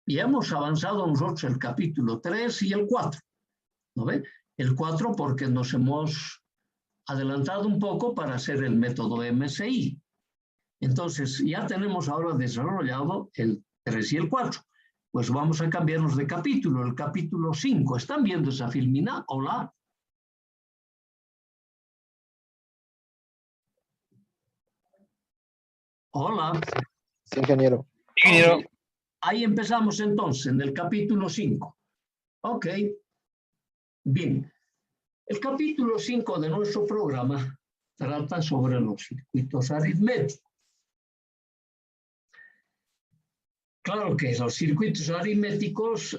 Y hemos avanzado nosotros el capítulo 3 y el 4, ¿no ve? El 4 porque nos hemos adelantado un poco para hacer el método MSI. Entonces, ya tenemos ahora desarrollado el 3 y el 4. Pues vamos a cambiarnos de capítulo, el capítulo 5. ¿Están viendo esa filmina? Hola. Hola. Sí, ingeniero. Okay. Ahí empezamos entonces, en el capítulo 5. Ok. Bien. El capítulo 5 de nuestro programa trata sobre los circuitos aritméticos. Claro que los circuitos aritméticos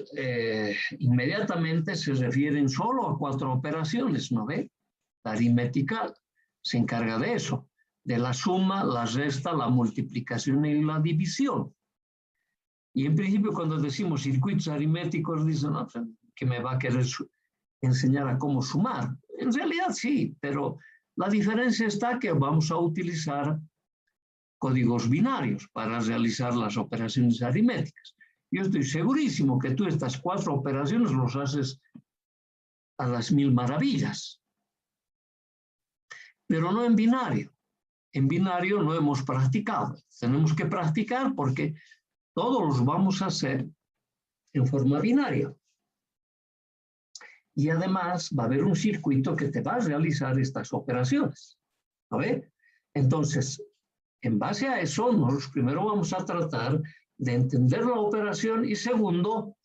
inmediatamente se refieren solo a 4 operaciones, ¿no ve? La aritmética se encarga de eso, de la suma, la resta, la multiplicación y la división. Y en principio cuando decimos circuitos aritméticos dicen, no, que me va a querer enseñar a cómo sumar. En realidad sí, pero la diferencia está que vamos a utilizar códigos binarios para realizar las operaciones aritméticas. Yo estoy segurísimo que tú estas 4 operaciones los haces a las 1000 maravillas. Pero no en binario. En binario no hemos practicado. Tenemos que practicar porque todos los vamos a hacer en forma binaria. Y además va a haber un circuito que te va a realizar estas operaciones. ¿No ve? Entonces, en base a eso, nosotros primero vamos a tratar de entender la operación y segundo,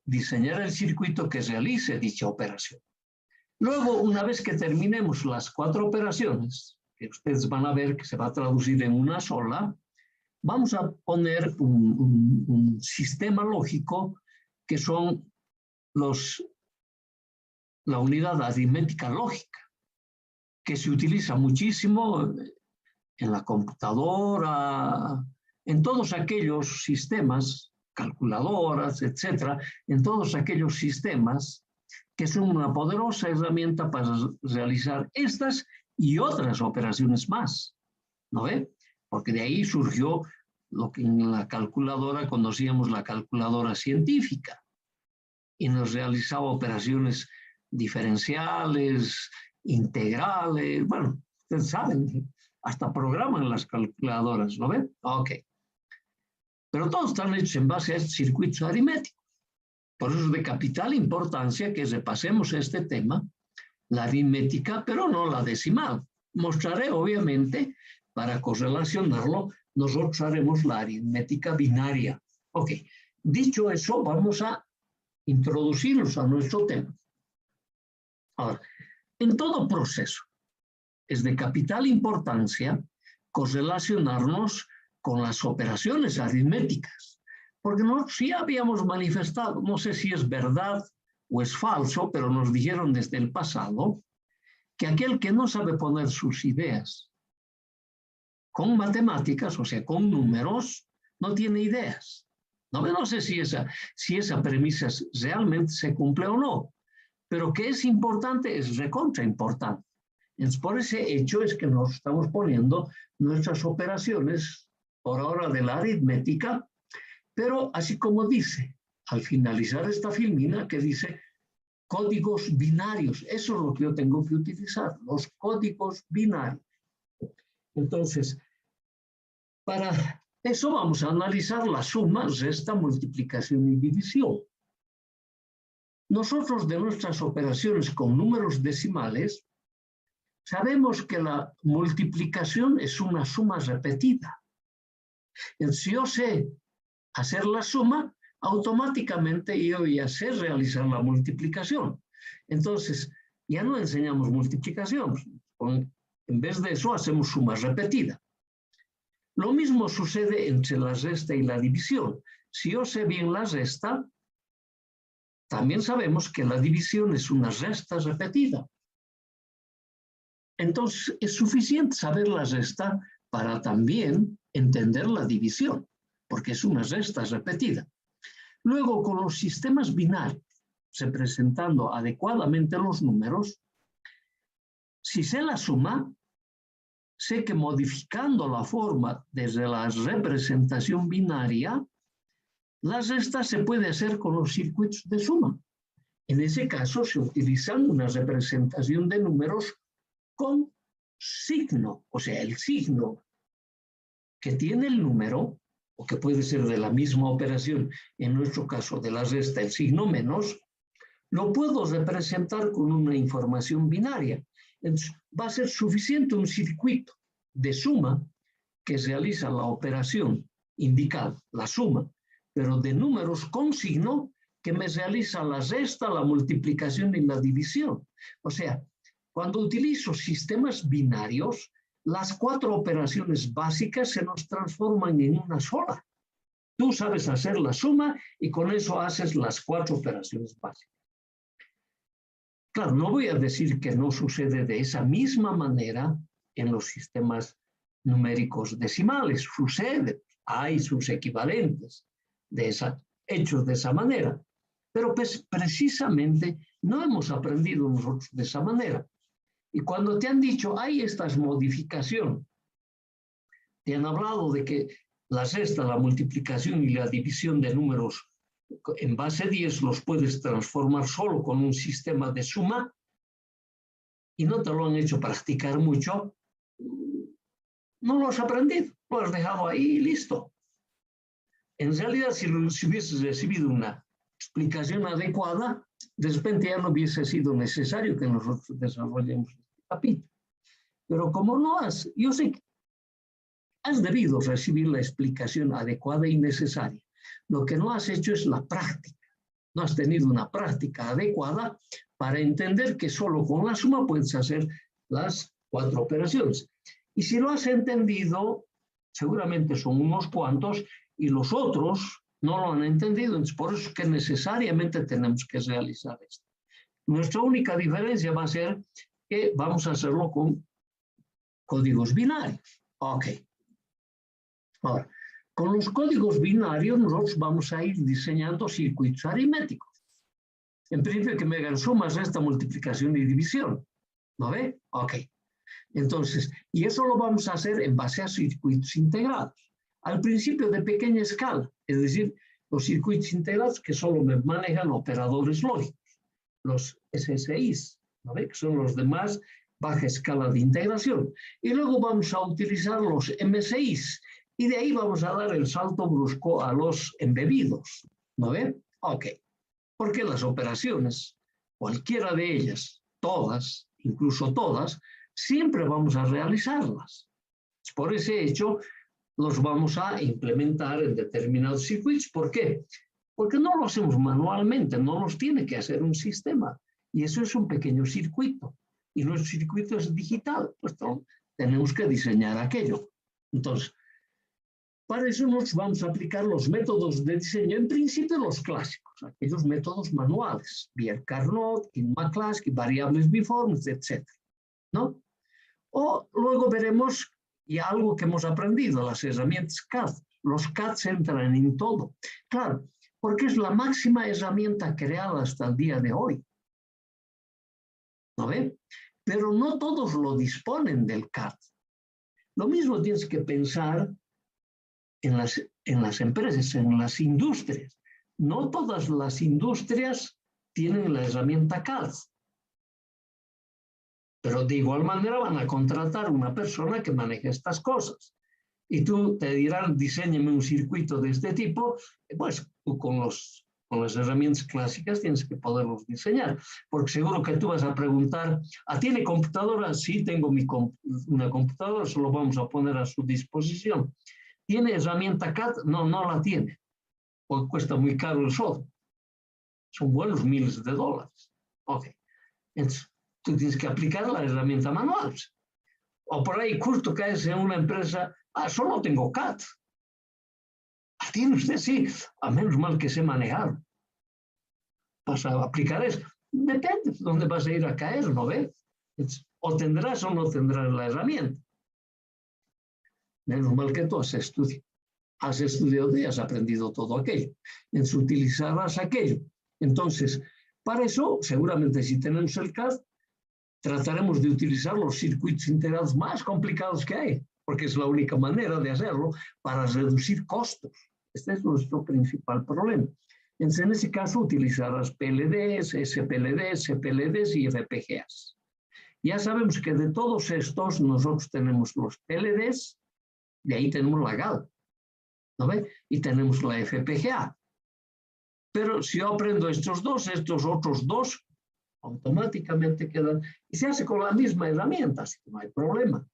diseñar el circuito que realice dicha operación. Luego, una vez que terminemos las 4 operaciones, que ustedes van a ver que se va a traducir en una sola, vamos a poner un sistema lógico que son la unidad aritmética lógica, que se utiliza muchísimo en la computadora, en todos aquellos sistemas, calculadoras, etcétera, en todos aquellos sistemas que son una poderosa herramienta para realizar estas y otras operaciones más, ¿no ve? Porque de ahí surgió lo que en la calculadora conocíamos la calculadora científica y nos realizaba operaciones diferenciales, integrales, bueno, ustedes saben, hasta programan las calculadoras, ¿lo ven? Ok. Pero todos están hechos en base a este circuito aritmético. Por eso es de capital importancia que repasemos este tema, la aritmética, pero no la decimal. Mostraré, obviamente, para correlacionarlo, nosotros haremos la aritmética binaria. Ok. Dicho eso, vamos a introducirnos a nuestro tema. Ahora, en todo proceso, es de capital importancia correlacionarnos con las operaciones aritméticas, porque nosotros sí habíamos manifestado, no sé si es verdad o es falso, pero nos dijeron desde el pasado que aquel que no sabe poner sus ideas con matemáticas, o sea, con números, no tiene ideas. No sé si esa premisa realmente se cumple o no, pero que es importante, es recontra importante. Entonces, por ese hecho es que nos estamos poniendo nuestras operaciones, por ahora de la aritmética, pero así como dice, al finalizar esta filmina, que dice códigos binarios. Eso es lo que yo tengo que utilizar, los códigos binarios. Entonces, para eso vamos a analizar la suma, resta, multiplicación y división. Nosotros de nuestras operaciones con números decimales, sabemos que la multiplicación es una suma repetida. Si yo sé hacer la suma, automáticamente yo ya sé realizar la multiplicación. Entonces, ya no enseñamos multiplicación. En vez de eso, hacemos suma repetida. Lo mismo sucede entre la resta y la división. Si yo sé bien la resta, también sabemos que la división es una resta repetida. Entonces, es suficiente saber la resta para también entender la división, porque es una resta repetida. Luego, con los sistemas binarios, representando adecuadamente los números, si sé la suma, sé que modificando la forma desde la representación binaria, La resta se puede hacer con los circuitos de suma. En ese caso se utiliza una representación de números con signo, o sea, el signo que tiene el número, o que puede ser de la misma operación, en nuestro caso de la resta, el signo menos, lo puedo representar con una información binaria. Entonces, va a ser suficiente un circuito de suma que realiza la operación indicada, la suma, pero de números con signo que me realiza la resta, la multiplicación y la división. O sea, cuando utilizo sistemas binarios, las 4 operaciones básicas se nos transforman en una sola. Tú sabes hacer la suma y con eso haces las 4 operaciones básicas. Claro, no voy a decir que no sucede de esa misma manera en los sistemas numéricos decimales. Sucede, hay sus equivalentes hechos de esa manera. Pero pues, precisamente no hemos aprendido nosotros de esa manera. Y cuando te han dicho, hay estas modificaciones, te han hablado de que la resta, la multiplicación y la división de números en base 10 los puedes transformar solo con un sistema de suma y no te lo han hecho practicar mucho, no lo has aprendido, lo has dejado ahí y listo. En realidad, si hubieses recibido una explicación adecuada, de repente ya no hubiese sido necesario que nosotros desarrollemos este capítulo. Pero como no has, yo sé que has debido recibir la explicación adecuada y necesaria. Lo que no has hecho es la práctica. No has tenido una práctica adecuada para entender que solo con la suma puedes hacer las 4 operaciones. Y si lo has entendido, seguramente son unos cuantos y los otros no lo han entendido. Entonces, por eso es que necesariamente tenemos que realizar esto. Nuestra única diferencia va a ser que vamos a hacerlo con códigos binarios. Ok. Ahora, con los códigos binarios nosotros vamos a ir diseñando circuitos aritméticos. En principio que me hagan sumas, resta, multiplicación y división. ¿No ve? Ok. Entonces, y eso lo vamos a hacer en base a circuitos integrados. Al principio de pequeña escala, es decir, los circuitos integrados que solo me manejan operadores lógicos, los SSIs, ¿no ve? Que son los de más baja escala de integración. Y luego vamos a utilizar los MSIs, y de ahí vamos a dar el salto brusco a los embebidos, ¿no ve? Ok. Porque las operaciones, cualquiera de ellas, todas, incluso todas, siempre vamos a realizarlas. Por ese hecho, los vamos a implementar en determinados circuitos. ¿Por qué? Porque no lo hacemos manualmente, no los tiene que hacer un sistema. Y eso es un pequeño circuito. Y nuestro circuito es digital, pues tenemos que diseñar aquello. Entonces, para eso nos vamos a aplicar los métodos de diseño, en principio los clásicos, aquellos métodos manuales, Bierce-Carnot, King-McCluskey, variables biformes, etc. ¿No? O luego veremos y algo que hemos aprendido, las herramientas CAD. Los CAD se entran en todo. Claro, porque es la máxima herramienta creada hasta el día de hoy. ¿No ven? Pero no todos lo disponen del CAD. Lo mismo tienes que pensar en las empresas, en las industrias. No todas las industrias tienen la herramienta CAD. Pero de igual manera van a contratar una persona que maneje estas cosas. Y tú te dirán, diséñame un circuito de este tipo, pues tú con las herramientas clásicas tienes que poderlos diseñar. Porque seguro que tú vas a preguntar, ¿tiene computadora? Sí, tengo una computadora, solo vamos a poner a su disposición. ¿Tiene herramienta CAD? No, no la tiene, porque cuesta muy caro el software. Son buenos miles de dólares. Ok. Entonces, tú tienes que aplicar la herramienta manual. O por ahí justo caes en una empresa, solo tengo CAD. ¿Tiene usted? Sí, a menos mal que sé manejar. ¿Vas a aplicar eso? Depende de dónde vas a ir a caer, ¿no ves? O tendrás o no tendrás la herramienta. Menos mal que tú has estudiado y has aprendido todo aquello. Entonces utilizarás aquello. Entonces, para eso, seguramente si tenemos el CAD, trataremos de utilizar los circuitos integrados más complicados que hay, porque es la única manera de hacerlo para reducir costos. Este es nuestro principal problema. Entonces, en ese caso, utilizar las PLDs, SPLDs, CPLDs y FPGAs. Ya sabemos que de todos estos, nosotros tenemos los PLDs, de ahí tenemos la GAL, ¿no ve? Y tenemos la FPGA. Pero si yo aprendo estos otros dos, automáticamente quedan, y se hace con la misma herramienta, así que no hay problema.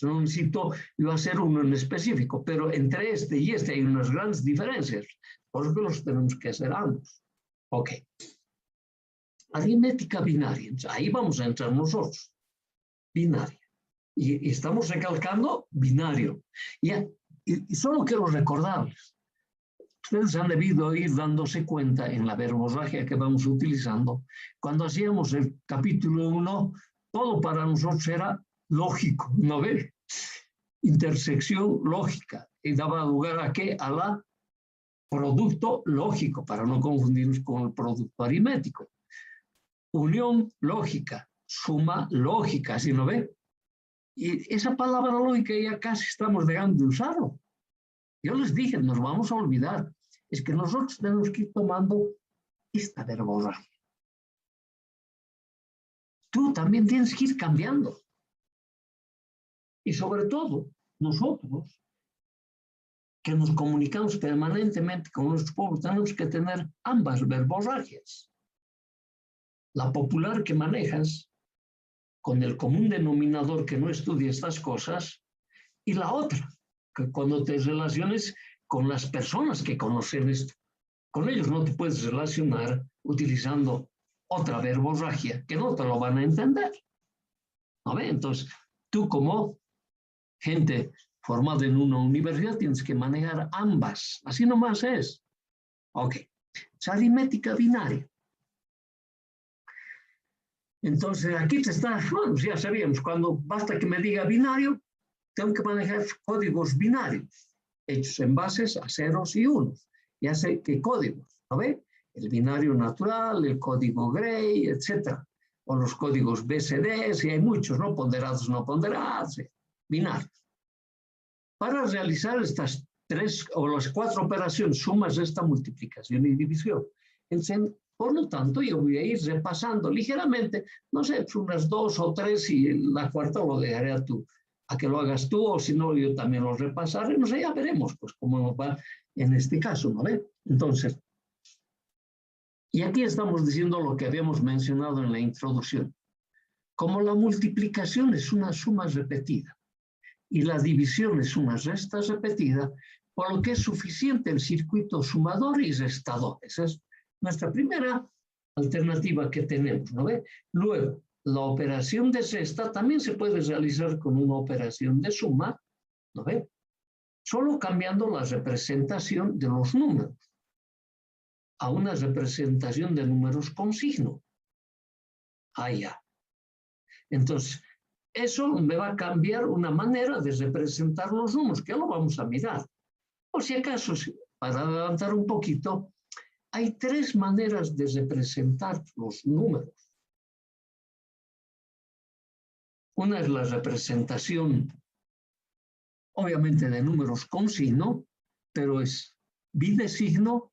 No necesito yo hacer uno en específico, pero entre este y este hay unas grandes diferencias, por eso los tenemos que hacer ambos. Ok. Aritmética binaria, ahí vamos a entrar nosotros. Binaria. Y estamos recalcando binario. Y solo quiero recordarles, ustedes han debido ir dándose cuenta en la verborragia que vamos utilizando, cuando hacíamos el capítulo 1, todo para nosotros era lógico, ¿no ves? Intersección lógica. Y daba lugar a ¿qué? A la producto lógico, para no confundirnos con el producto aritmético. Unión lógica, suma lógica, ¿sí no ve? Y esa palabra lógica ya casi estamos dejando de usarlo. Yo les dije, nos vamos a olvidar. Es que nosotros tenemos que ir tomando esta verborragia. Tú también tienes que ir cambiando. Y sobre todo, nosotros, que nos comunicamos permanentemente con nuestros pueblos, tenemos que tener ambas verborragias. La popular que manejas, con el común denominador que no estudia estas cosas, y la otra, que cuando te relaciones con las personas que conocen esto, con ellos no te puedes relacionar utilizando otra verborragia, que no te lo van a entender. ¿No ve? Entonces, tú como gente formada en una universidad tienes que manejar ambas. Así nomás es. Ok. Es aritmética binaria. Entonces, aquí te está, bueno, ya sabíamos, cuando basta que me diga binario, tengo que manejar códigos binarios, hechos en bases a ceros y unos. Ya sé qué códigos, ¿no ve? El binario natural, el código Gray, etc. O los códigos BCD, y hay muchos, ¿no? Ponderados, no ponderados, binarios. Para realizar estas 3 o las 4 operaciones, sumas, resta, multiplicación y división. Por lo tanto, yo voy a ir repasando ligeramente, no sé, pues unas 2 o 3 y la cuarta lo dejaré a que lo hagas tú, o si no, yo también lo repasaré, no sé, ya veremos pues cómo nos va en este caso, ¿no ve? Entonces, y aquí estamos diciendo lo que habíamos mencionado en la introducción. Como la multiplicación es una suma repetida y la división es una resta repetida, por lo que es suficiente el circuito sumador y restador. Esa es nuestra primera alternativa que tenemos, ¿no ve? Luego, la operación de resta también se puede realizar con una operación de suma, ¿no ve? Solo cambiando la representación de los números a una representación de números con signo. Ya. Entonces, eso me va a cambiar una manera de representar los números, que lo vamos a mirar. Por si acaso, para adelantar un poquito, hay 3 maneras de representar los números. Una es la representación, obviamente, de números con signo, pero es bi de signo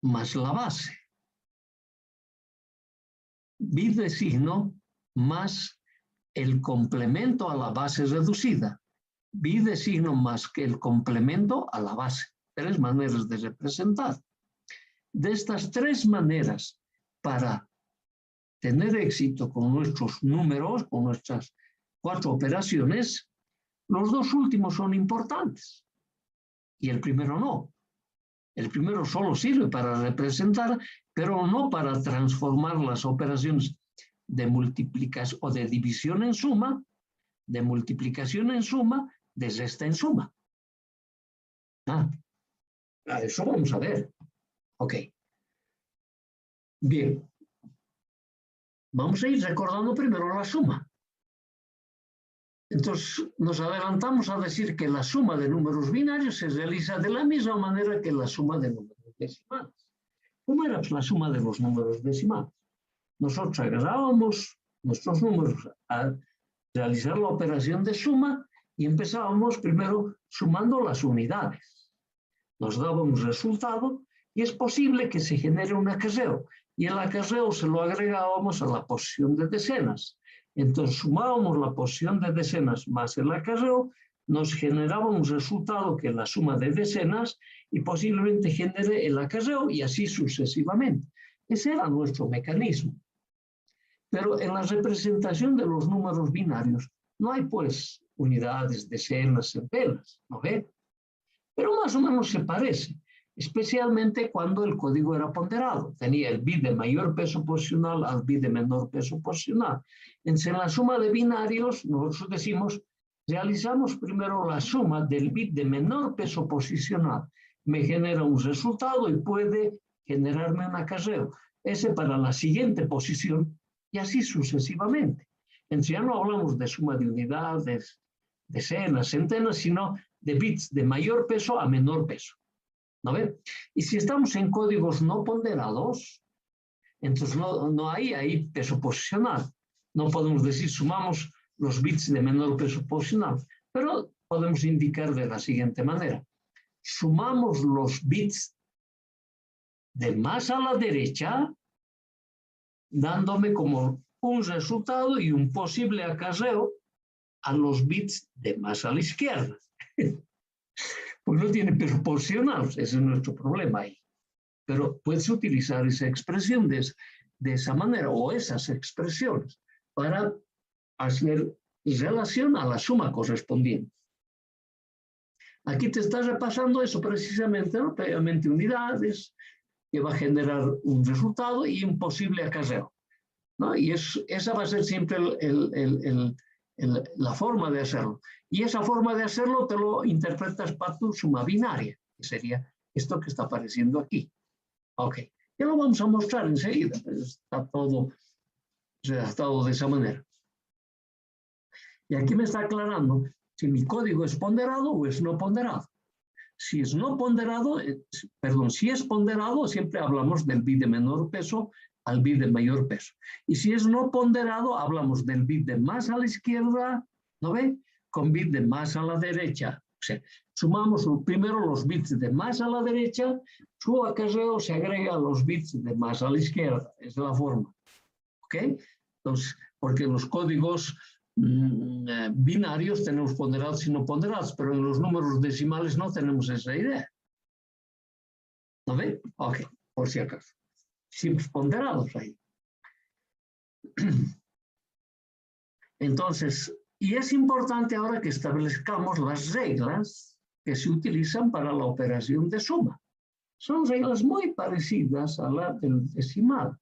más la base. Bi de signo más el complemento a la base reducida. Bi de signo más que el complemento a la base. 3 maneras de representar. De estas 3 maneras, para tener éxito con nuestros números, con nuestras 4 operaciones, los 2 últimos son importantes y el primero no. El primero solo sirve para representar, pero no para transformar las operaciones de multiplicación o de división en suma, de multiplicación en suma, de resta en suma. Eso vamos a ver. Ok. Bien. Vamos a ir recordando primero la suma. Entonces, nos adelantamos a decir que la suma de números binarios se realiza de la misma manera que la suma de números decimales. ¿Cómo era la suma de los números decimales? Nosotros agarrábamos nuestros números a realizar la operación de suma Y empezábamos primero sumando las unidades. Nos daba un resultado y es posible que se genere un acarreo. Y el acarreo se lo agregábamos a la posición de decenas. Entonces sumábamos la posición de decenas más el acarreo, nos generaba un resultado que es la suma de decenas y posiblemente genere el acarreo y así sucesivamente. Ese era nuestro mecanismo. Pero en la representación de los números binarios no hay pues unidades, decenas, centenas, ¿no ve? Pero más o menos se parece, especialmente cuando el código era ponderado. Tenía el bit de mayor peso posicional al bit de menor peso posicional. Entonces, en la suma de binarios, nosotros decimos, realizamos primero la suma del bit de menor peso posicional. Me genera un resultado y puede generarme un acarreo. Ese para la siguiente posición y así sucesivamente. Entonces, ya no hablamos de suma de unidades, decenas, centenas, sino de bits de mayor peso a menor peso. ¿No ven? Y si estamos en códigos no ponderados, entonces no hay ahí peso posicional. No podemos decir sumamos los bits de menor peso posicional, pero podemos indicar de la siguiente manera. Sumamos los bits de más a la derecha, dándome como un resultado y un posible acarreo a los bits de más a la izquierda. Pues no tiene peso posicional, ese es nuestro problema ahí. Pero puedes utilizar esa expresión de esa manera o esas expresiones para hacer relación a la suma correspondiente. Aquí te estás repasando eso precisamente, ¿no? Previamente unidades, que va a generar un resultado y un posible acarreo, ¿no? Y esa va a ser siempre la forma de hacerlo. Y esa forma de hacerlo te lo interpretas para tu suma binaria, que sería esto que está apareciendo aquí. Ok, ya lo vamos a mostrar enseguida. Está todo redactado de esa manera. Y aquí me está aclarando si mi código es ponderado o es no ponderado. Si es no ponderado, si es ponderado, siempre hablamos del bit de menor peso al bit de mayor peso. Y si es no ponderado, hablamos del bit de más a la izquierda, ¿no ve? Con bit de más a la derecha. O sea, sumamos primero los bits de más a la derecha, su acarreo se agrega a los bits de más a la izquierda. Es la forma. ¿Ok? Entonces, porque los códigos binarios tenemos ponderados y no ponderados, pero en los números decimales no tenemos esa idea. ¿No ve? Ok, por si acaso. Siempre ponderados ahí. Entonces, y es importante ahora que establezcamos las reglas que se utilizan para la operación de suma. Son reglas muy parecidas a la del decimal,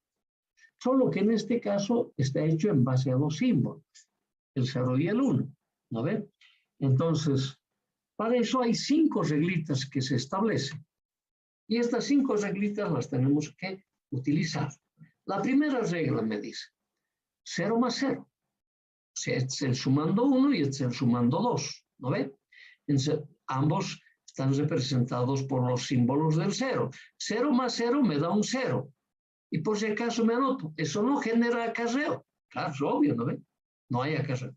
solo que en este caso está hecho en base a dos símbolos, el 0 y el 1, ¿no ven? Entonces, para eso hay 5 reglitas que se establecen. Y estas 5 reglitas las tenemos que utilizar. La primera regla me dice 0 más 0. O sea, este es el sumando 1 y este es el sumando 2, ¿no ven? Entonces, ambos están representados por los símbolos del 0. 0 más 0 me da un 0. Y por si acaso me anoto, eso no genera acarreo. Claro, es obvio, ¿no ven? No hay acarreo.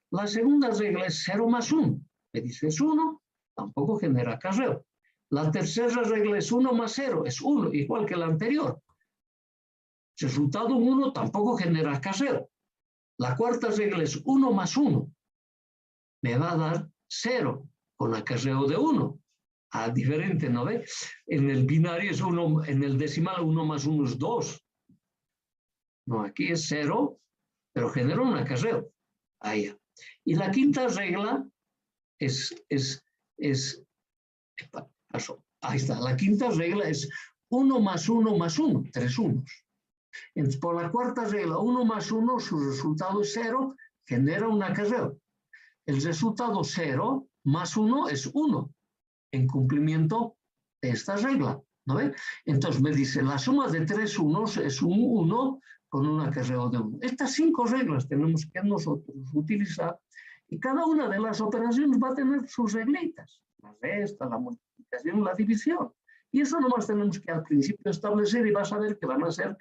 La segunda regla es 0 más 1. Me dice es 1, tampoco genera acarreo. La tercera regla es 1 más 0, es 1, igual que la anterior. Resultado 1 tampoco genera acarreo. La cuarta regla es 1 más 1. Me va a dar 0 con acarreo de 1. Ah, diferente, ¿no ve? En el binario es 1, en el decimal 1 más 1 es 2. No, aquí es 0, pero genera un acarreo. Ahí. Y la quinta regla ahí está. La quinta regla es 1 más 1 más 1, 3 unos. Entonces, por la cuarta regla, 1 más 1, su resultado es 0, genera un acarreo. El resultado 0 más 1 es 1, en cumplimiento de esta regla, ¿no ve? Entonces me dice, la suma de 3 unos es un 1 con un acarreo de 1. Estas 5 reglas tenemos que nosotros utilizar y cada una de las operaciones va a tener sus reglitas. La resta, la multiplicación, la división. Y eso nomás tenemos que al principio establecer y vas a ver que van a ser